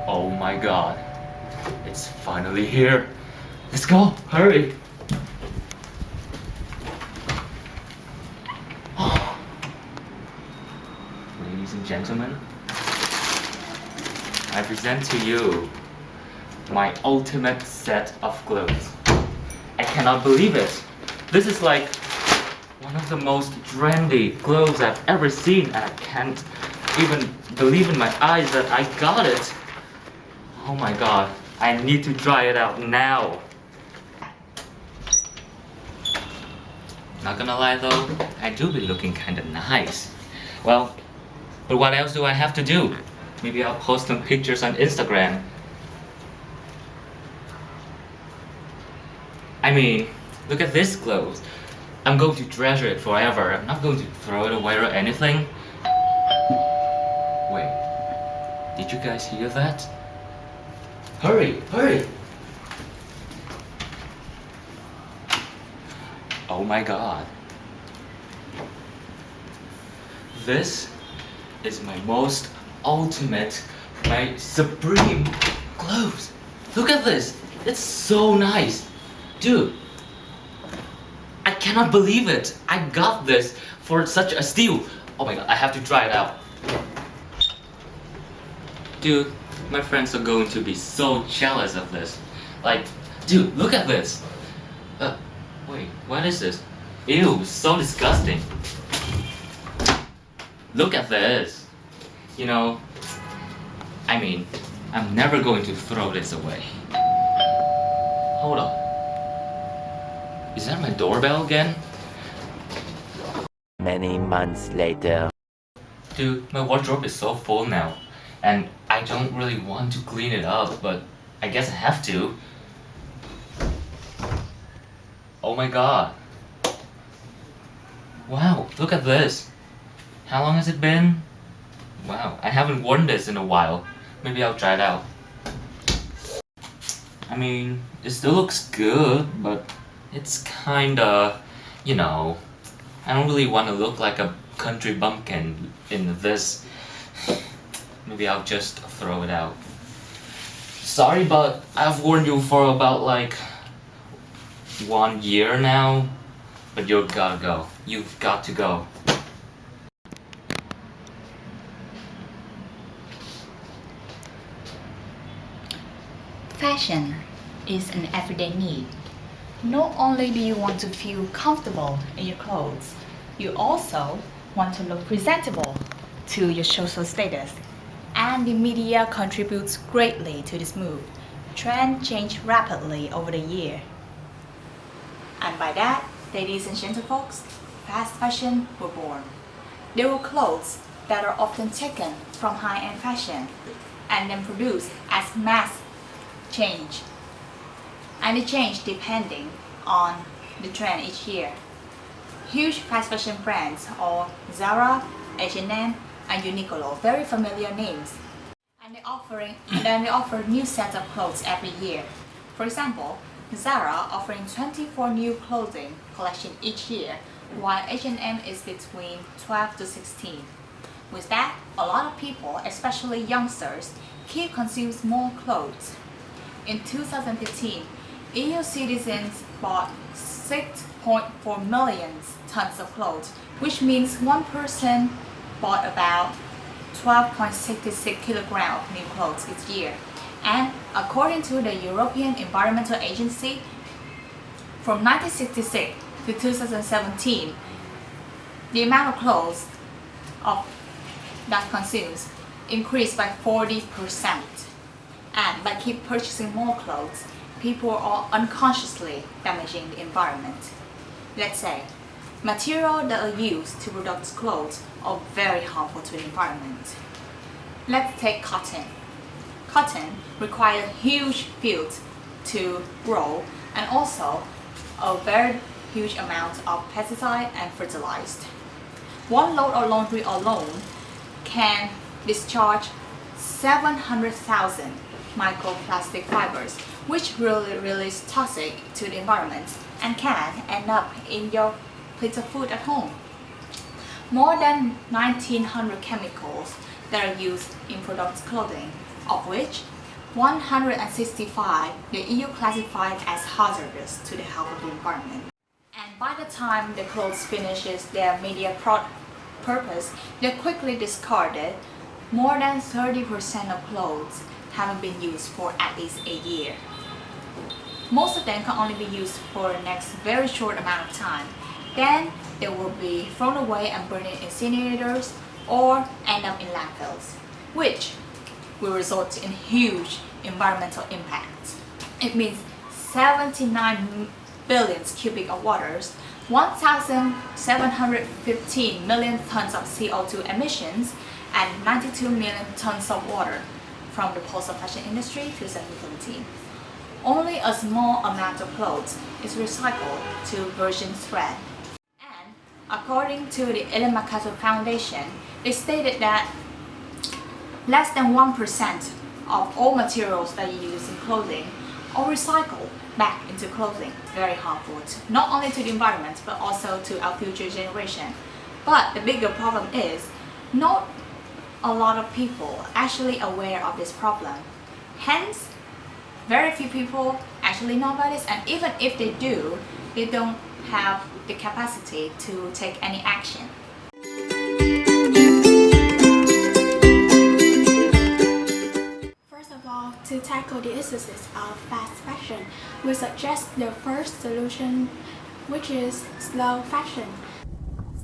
Oh my god. It's finally here. Let's go, hurry. Ladies and gentlemen, I present to you my ultimate set of clothes. I cannot believe it. This is like one of the most trendy clothes I've ever seen, and I can't even believe in my eyes that I got it. Oh my god, I need to try it out now. Not gonna lie though, I do be looking kinda nice. Well, but what else do I have to do? Maybe I'll post some pictures on Instagram. I mean, look at this clothes. I'm going to treasure it forever. I'm not going to throw it away or anything. Wait, did you guys hear that? Hurry, hurry! Oh my god. This is my most ultimate, my supreme clothes. Look at this. It's so nice. Dude, I cannot believe it. I got this for such a steal. Oh my god, I have to try it out. Dude, my friends are going to be so jealous of this. Like, dude, look at this. Wait, what is this? Ew, so disgusting. Look at this. You know, I mean, I'm never going to throw this away. Hold on. Is that my doorbell again? Many months later. Dude, my wardrobe is so full now, and I don't really want to clean it up, but I guess I have to. Oh my god. Wow, look at this. How long has it been? Wow, I haven't worn this in a while. Maybe I'll try it out. I mean, it still looks good, but it's kinda, you know, I don't really want to look like a country bumpkin in this. Maybe I'll just throw it out. Sorry, but I've worn you for about like 1 year now, but you've gotta go. You've got to go. Fashion is an everyday need. Not only do you want to feel comfortable in your clothes, you also want to look presentable to your social status. And the media contributes greatly to this move. Trends change rapidly over the year. And by that, ladies and gentlefolks, fast fashion were born. They were clothes that are often taken from high-end fashion and then produced as mass change. And they change depending on the trend each year. Huge fast fashion brands are Zara, H&M, and Uniqlo, very familiar names. And they offer new sets of clothes every year. For example, Zara offering 24 new clothing collection each year, while H&M is between 12 to 16. With that, a lot of people, especially youngsters, keep consuming more clothes. In 2015, EU citizens bought 6.4 million tons of clothes, which means one person bought about 12.66 kilograms of new clothes each year. And according to the European Environmental Agency, from 1966 to 2017, the amount of clothes that consumes increased by 40%. And by keep purchasing more clothes, people are unconsciously damaging the environment. Let's say, materials that are used to produce clothes are very harmful to the environment. Let's take cotton. Cotton requires huge fields to grow and also a very huge amount of pesticide and fertilized. One load of laundry alone can discharge 700,000 microplastic fibers, which really is toxic to the environment and can end up in your plate of food at home. More than 1900 chemicals that are used in product clothing, of which 165 the EU classified as hazardous to the health of the environment. And by the time the clothes finishes their media purpose, they're quickly discarded. More than 30% of clothes haven't been used for at least a year. Most of them can only be used for the next very short amount of time. Then they will be thrown away and burned in incinerators or end up in landfills, which will result in huge environmental impacts. It means 79 billion cubic of waters, 1,715 million tons of CO2 emissions, and 92 million tons of water from the postal fashion industry to 2017. Only a small amount of clothes is recycled to virgin thread. And according to the Ellen MacArthur Foundation, they stated that less than 1% of all materials that you use in clothing are recycled back into clothing. Very harmful, not only to the environment but also to our future generation. But the bigger problem is not a lot of people are actually aware of this problem. Hence, very few people actually know about this, and even if they do, they don't have the capacity to take any action. First of all, to tackle the issues of fast fashion, we suggest the first solution, which is slow fashion.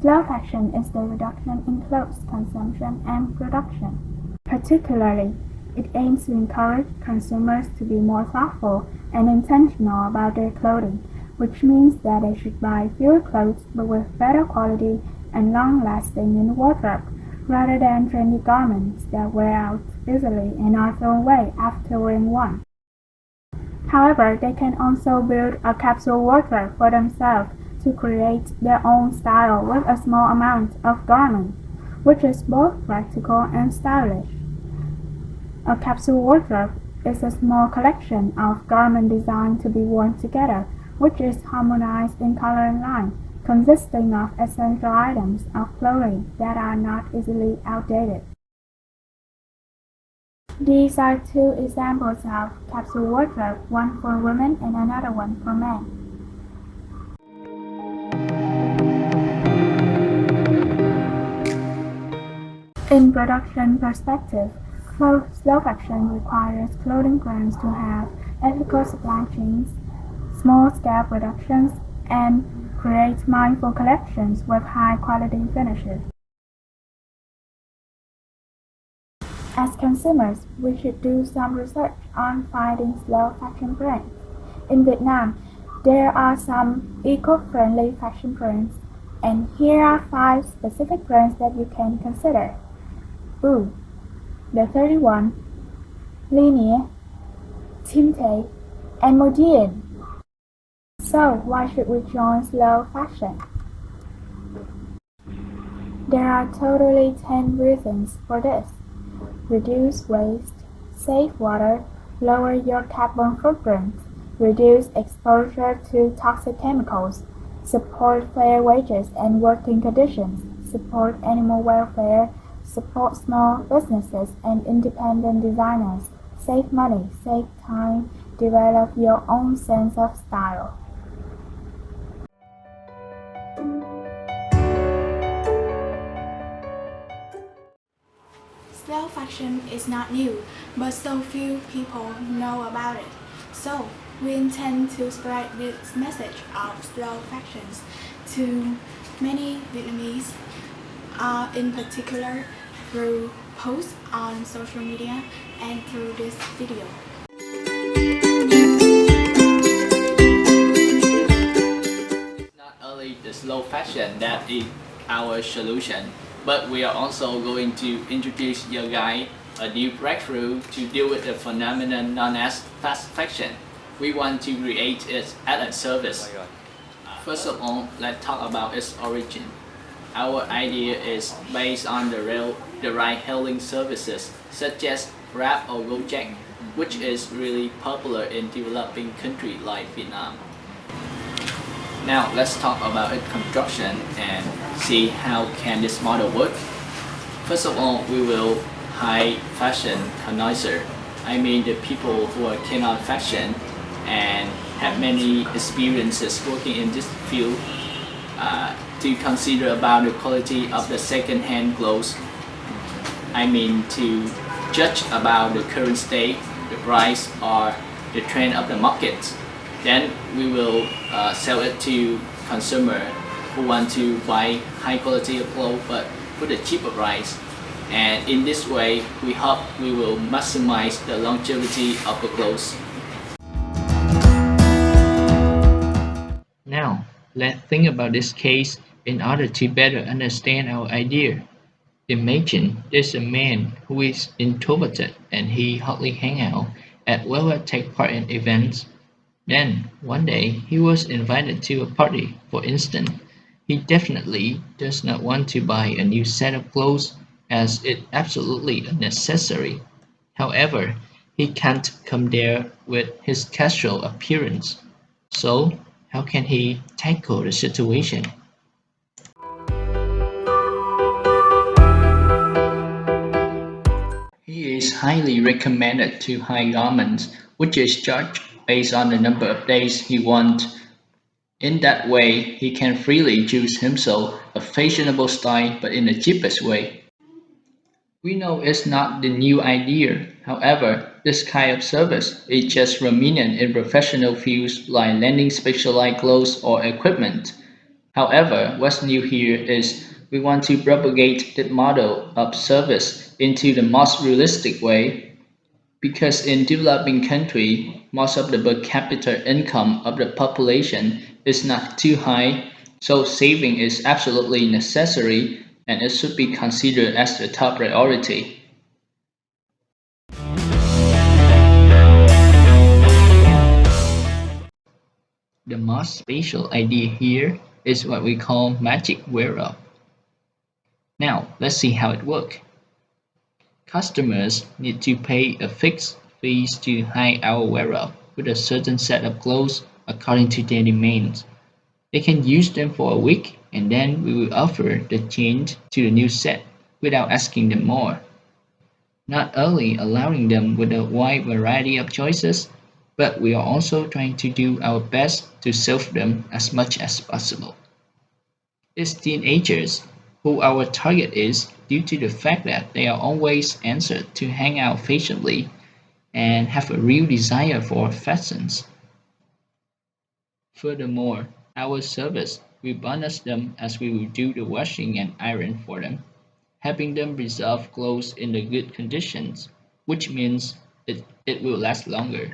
Slow fashion is the reduction in clothes consumption and production. Particularly, it aims to encourage consumers to be more thoughtful and intentional about their clothing, which means that they should buy fewer clothes but with better quality and long-lasting in the wardrobe, rather than trendy garments that wear out easily and are thrown away after wearing one. However, they can also build a capsule wardrobe for themselves to create their own style with a small amount of garment, which is both practical and stylish. A capsule wardrobe is a small collection of garments designed to be worn together, which is harmonized in color and line, consisting of essential items of clothing that are not easily outdated. These are two examples of capsule wardrobe, one for women and another one for men. In production perspective, slow fashion requires clothing brands to have ethical supply chains, small-scale productions, and create mindful collections with high-quality finishes. As consumers, we should do some research on finding slow fashion brands. In Vietnam, there are some eco-friendly fashion brands, and here are 5 specific brands that you can consider. Boo, The 31, Linear, Timte, and Modien. So, why should we join slow fashion? There are totally 10 reasons for this. Reduce waste, save water, lower your carbon footprint, reduce exposure to toxic chemicals, support fair wages and working conditions, support animal welfare, support small businesses and independent designers, save money, save time, develop your own sense of style. Slow fashion is not new, but so few people know about it. So, we intend to spread this message of slow fashions to many Vietnamese, in particular through posts on social media and through this video. Not only the slow fashion that is our solution, but we are also going to introduce you guys a new breakthrough to deal with the phenomenon known as fast fashion. We want to create it as a service. First of all, let's talk about its origin. Our idea is based on the ride-hailing services such as Grab or Gojek, which is really popular in developing countries like Vietnam. Now let's talk about its construction and see how can this model work. First of all, we will high fashion connoisseur. I mean the people who are keen on fashion and have many experiences working in this field to consider about the quality of the second-hand clothes. I mean to judge about the current state, the price or the trend of the market. Then we will sell it to consumer who want to buy high quality of clothes but with a cheaper price. And in this way, we hope we will maximize the longevity of the clothes. Now, let's think about this case in order to better understand our idea. Imagine there's a man who is introverted and he hardly hang out at wherever take part in events. Then, one day, he was invited to a party. For instance, he definitely does not want to buy a new set of clothes as it's absolutely unnecessary. However, he can't come there with his casual appearance. So, how can he tackle the situation? He is highly recommended to high garments, which is judged based on the number of days he wants. In that way, he can freely choose himself a fashionable style but in the cheapest way. We know it's not the new idea. However, this kind of service is just prominent in professional fields like lending specialized clothes or equipment. However, what's new here is we want to propagate that model of service into the most realistic way because in developing countries, most of the per capita income of the population is not too high, so saving is absolutely necessary and it should be considered as the top priority. The most special idea here is what we call magic wear-up. Now, let's see how it works. Customers need to pay a fixed fee to hire our wearer with a certain set of clothes according to their demands. They can use them for a week and then we will offer the change to the new set without asking them more. Not only allowing them with a wide variety of choices, but we are also trying to do our best to serve them as much as possible. It's teenagers who our target is due to the fact that they are always answered to hang out fashionably and have a real desire for fashions. Furthermore, our service will bonus them as we will do the washing and iron for them, helping them preserve clothes in the good conditions, which means it will last longer.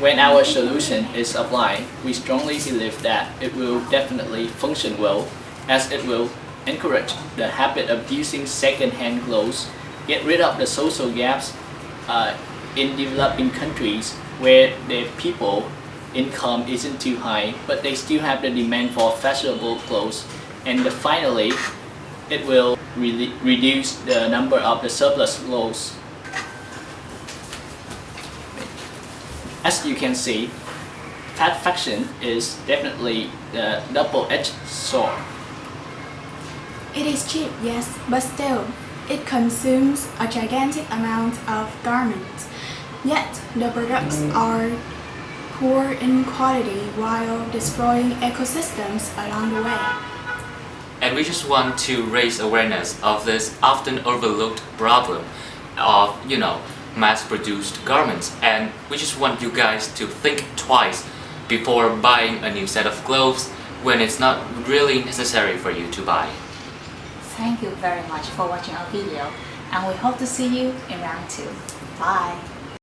When our solution is applied, we strongly believe that it will definitely function well, as it will encourage the habit of using second-hand clothes, get rid of the social gaps in developing countries where the people income isn't too high, but they still have the demand for fashionable clothes, and finally, it will reduce the number of the surplus clothes. As you can see, fast fashion is definitely the double-edged sword. It is cheap, yes, but still, it consumes a gigantic amount of garments. Yet, the products are poor in quality while destroying ecosystems along the way. And we just want to raise awareness of this often overlooked problem of, mass-produced garments. And we just want you guys to think twice before buying a new set of clothes when it's not really necessary for you to buy. Thank you very much for watching our video, and we hope to see you in round 2. Bye!